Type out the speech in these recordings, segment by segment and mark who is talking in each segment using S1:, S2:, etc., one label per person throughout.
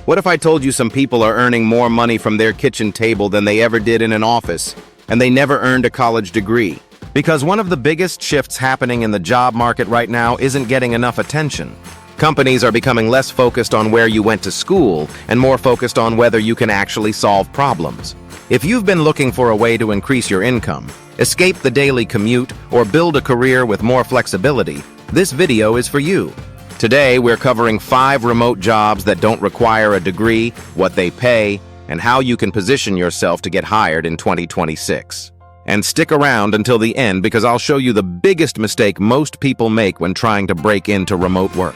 S1: What if I told you some people are earning more money from their kitchen table than they ever did in an office, and they never earned a college degree? Because one of the biggest shifts happening in the job market right now isn't getting enough attention. Companies are becoming less focused on where you went to school and more focused on whether you can actually solve problems. If you've been looking for a way to increase your income, escape the daily commute, or build a career with more flexibility, this video is for you. Today, we're covering 5 remote jobs that don't require a degree, what they pay, and how you can position yourself to get hired in 2026. And stick around until the end because I'll show you the biggest mistake most people make when trying to break into remote work.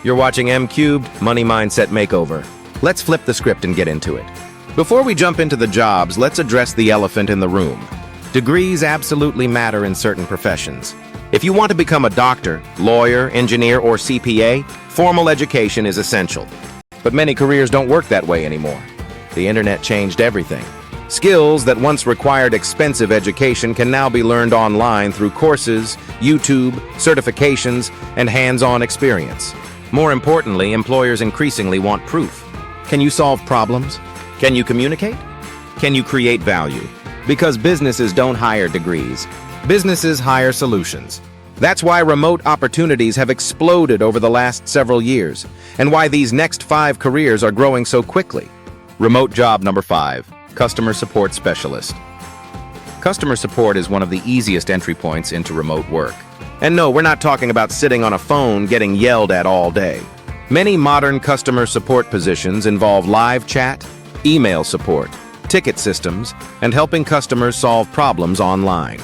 S1: You're watching M Cubed Money Mindset Makeover. Let's flip the script and get into it. Before we jump into the jobs, let's address the elephant in the room. Degrees absolutely matter in certain professions. If you want to become a doctor, lawyer, engineer, or CPA, formal education is essential. But many careers don't work that way anymore. The internet changed everything. Skills that once required expensive education can now be learned online through courses, YouTube, certifications, and hands-on experience. More importantly, employers increasingly want proof. Can you solve problems? Can you communicate? Can you create value? Because businesses don't hire degrees. Businesses hire solutions. That's why remote opportunities have exploded over the last several years, and why these next 5 careers are growing so quickly. Remote job number 5, Customer Support Specialist. Customer support is one of the easiest entry points into remote work. And no, we're not talking about sitting on a phone getting yelled at all day. Many modern customer support positions involve live chat, email support, ticket systems, and helping customers solve problems online.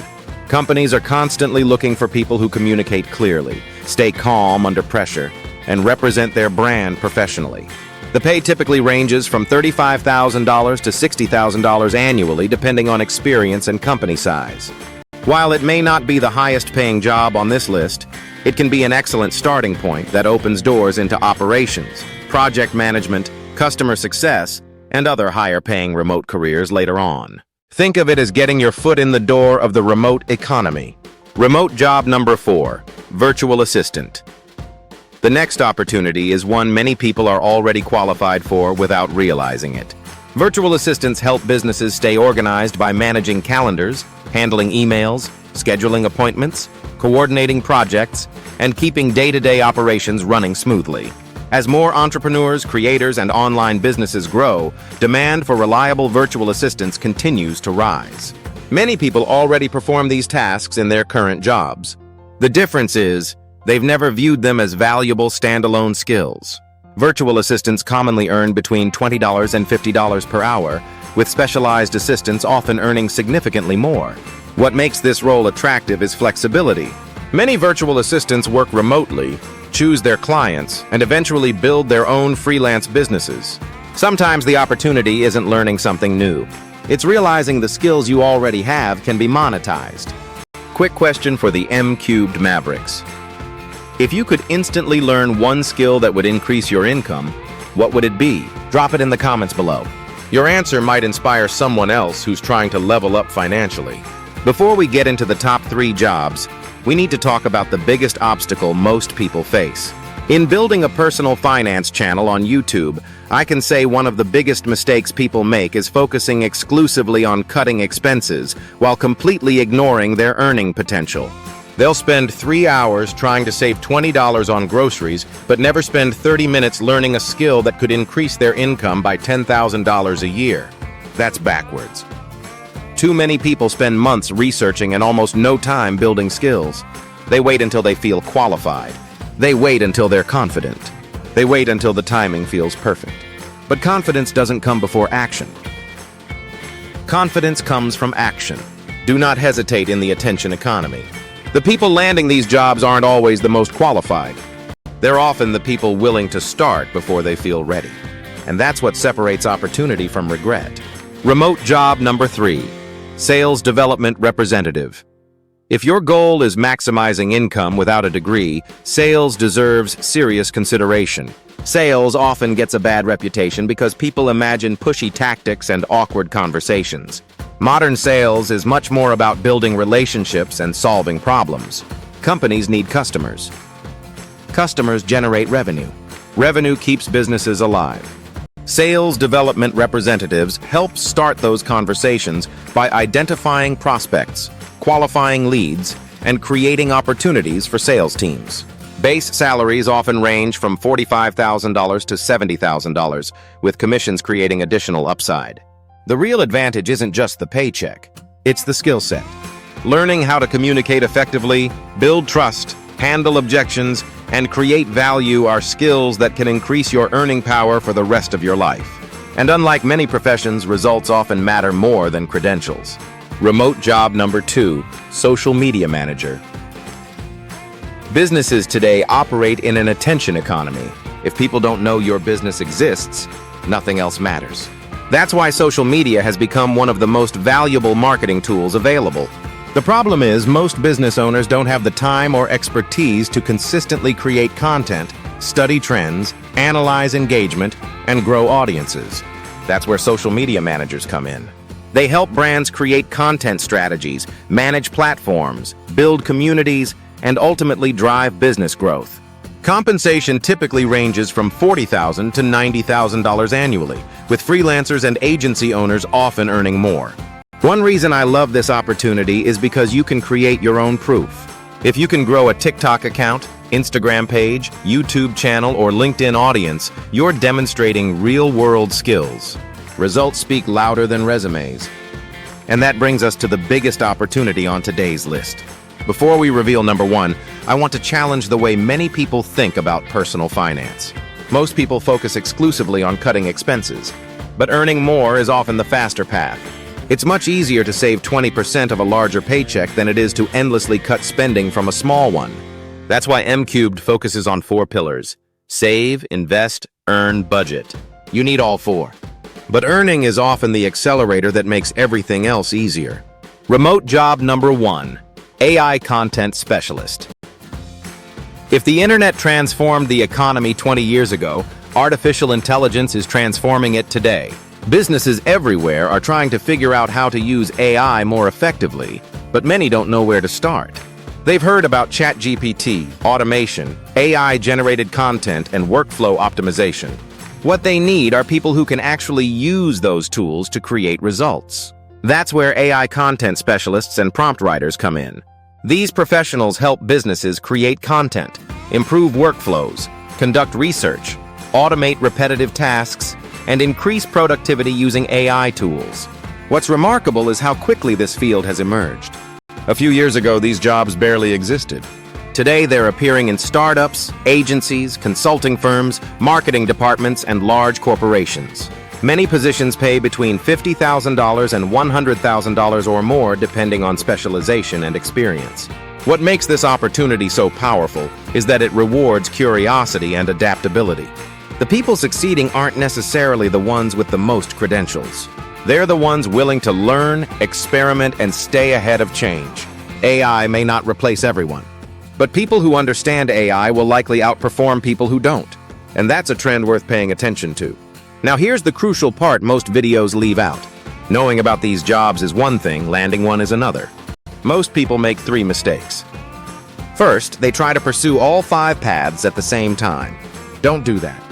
S1: Companies are constantly looking for people who communicate clearly, stay calm under pressure, and represent their brand professionally. The pay typically ranges from $35,000 to $60,000 annually, depending on experience and company size. While it may not be the highest paying job on this list, it can be an excellent starting point that opens doors into operations, project management, customer success, and other higher paying remote careers later on. Think of it as getting your foot in the door of the remote economy. Remote job number 4, Virtual Assistant. The next opportunity is one many people are already qualified for without realizing it. Virtual assistants help businesses stay organized by managing calendars, handling emails, scheduling appointments, coordinating projects, and keeping day-to-day operations running smoothly. As more entrepreneurs, creators, and online businesses grow, demand for reliable virtual assistants continues to rise. Many people already perform these tasks in their current jobs. The difference is, they've never viewed them as valuable standalone skills. Virtual assistants commonly earn between $20 and $50 per hour, with specialized assistants often earning significantly more. What makes this role attractive is flexibility. Many virtual assistants work remotely, choose their clients, and eventually build their own freelance businesses. Sometimes the opportunity isn't learning something new. It's realizing the skills you already have can be monetized. Quick question for the M Cubed Mavericks. If you could instantly learn one skill that would increase your income, what would it be? Drop it in the comments below. Your answer might inspire someone else who's trying to level up financially. Before we get into the top 3 jobs, we need to talk about the biggest obstacle most people face. In building a personal finance channel on YouTube, I can say one of the biggest mistakes people make is focusing exclusively on cutting expenses while completely ignoring their earning potential. They'll spend 3 hours trying to save $20 on groceries, but never spend 30 minutes learning a skill that could increase their income by $10,000 a year. That's backwards. Too many people spend months researching and almost no time building skills. They wait until they feel qualified. They wait until they're confident. They wait until the timing feels perfect. But confidence doesn't come before action. Confidence comes from action. Do not hesitate in the attention economy. The people landing these jobs aren't always the most qualified. They're often the people willing to start before they feel ready. And that's what separates opportunity from regret. Remote job number 3, Sales Development Representative. If your goal is maximizing income without a degree, sales deserves serious consideration. Sales often gets a bad reputation because people imagine pushy tactics and awkward conversations. Modern sales is much more about building relationships and solving problems. Companies need customers. Customers generate revenue. Revenue keeps businesses alive. Sales development representatives help start those conversations by identifying prospects, qualifying leads, and creating opportunities for sales teams. Base salaries often range from $45,000 to $70,000, with commissions creating additional upside. The real advantage isn't just the paycheck, it's the skill set. Learning how to communicate effectively, build trust, handle objections, and create value are skills that can increase your earning power for the rest of your life. And unlike many professions, results often matter more than credentials. Remote job number 2, social media manager. Businesses today operate in an attention economy. If people don't know your business exists, nothing else matters. That's why social media has become one of the most valuable marketing tools available. The problem is, most business owners don't have the time or expertise to consistently create content, study trends, analyze engagement, and grow audiences. That's where social media managers come in. They help brands create content strategies, manage platforms, build communities, and ultimately drive business growth. Compensation typically ranges from $40,000 to $90,000 annually, with freelancers and agency owners often earning more. One reason I love this opportunity is because you can create your own proof. If you can grow a TikTok account, Instagram page, YouTube channel, or LinkedIn audience, you're demonstrating real-world skills. Results speak louder than resumes. And that brings us to the biggest opportunity on today's list. Before we reveal number 1, I want to challenge the way many people think about personal finance. Most people focus exclusively on cutting expenses, but earning more is often the faster path. It's much easier to save 20% of a larger paycheck than it is to endlessly cut spending from a small one. That's why M-Cubed focuses on 4 pillars: save, invest, earn, budget. You need all 4. But earning is often the accelerator that makes everything else easier. Remote job number 1, AI content specialist. If the internet transformed the economy 20 years ago, artificial intelligence is transforming it today. Businesses everywhere are trying to figure out how to use AI more effectively, but many don't know where to start. They've heard about ChatGPT, automation, AI-generated content, and workflow optimization. What they need are people who can actually use those tools to create results. That's where AI content specialists and prompt writers come in. These professionals help businesses create content, improve workflows, conduct research, automate repetitive tasks, and increase productivity using AI tools. What's remarkable is how quickly this field has emerged. A few years ago, these jobs barely existed. Today, they're appearing in startups, agencies, consulting firms, marketing departments, and large corporations. Many positions pay between $50,000 and $100,000 or more, depending on specialization and experience. What makes this opportunity so powerful is that it rewards curiosity and adaptability. The people succeeding aren't necessarily the ones with the most credentials. They're the ones willing to learn, experiment, and stay ahead of change. AI may not replace everyone, but people who understand AI will likely outperform people who don't. And that's a trend worth paying attention to. Now here's the crucial part most videos leave out. Knowing about these jobs is one thing, landing one is another. Most people make 3 mistakes. First, they try to pursue all 5 paths at the same time. Don't do that.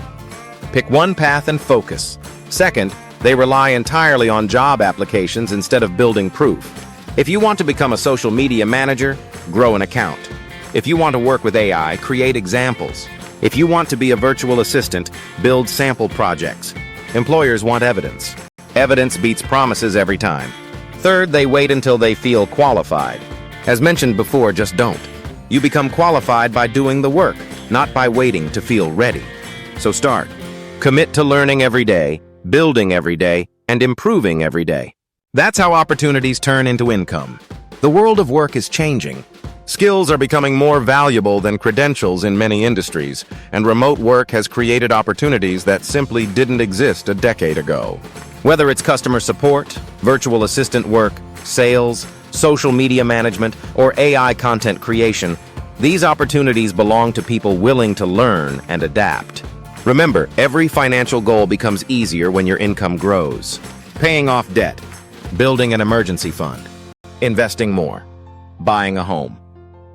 S1: Pick one path and focus. Second, they rely entirely on job applications instead of building proof. If you want to become a social media manager, grow an account. If you want to work with AI, create examples. If you want to be a virtual assistant, build sample projects. Employers want evidence. Evidence beats promises every time. Third, they wait until they feel qualified. As mentioned before, just don't. You become qualified by doing the work, not by waiting to feel ready. So start. Commit to learning every day, building every day, and improving every day. That's how opportunities turn into income. The world of work is changing. Skills are becoming more valuable than credentials in many industries, and remote work has created opportunities that simply didn't exist a decade ago. Whether it's customer support, virtual assistant work, sales, social media management, or AI content creation, these opportunities belong to people willing to learn and adapt. Remember, every financial goal becomes easier when your income grows. Paying off debt, building an emergency fund, investing more, buying a home,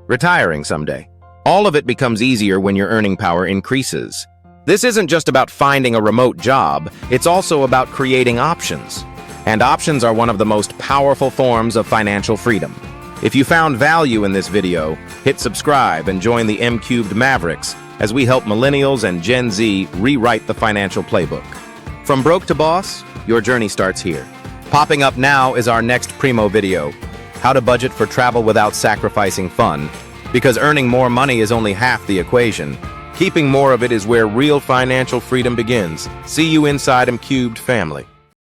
S1: retiring someday. All of it becomes easier when your earning power increases. This isn't just about finding a remote job, it's also about creating options. And options are one of the most powerful forms of financial freedom. If you found value in this video, hit subscribe and join the M-Cubed Mavericks as we help millennials and Gen Z rewrite the financial playbook. From broke to boss, your journey starts here. Popping up now is our next Primo video, how to budget for travel without sacrificing fun. Because earning more money is only half the equation. Keeping more of it is where real financial freedom begins. See you inside M-Cubed family.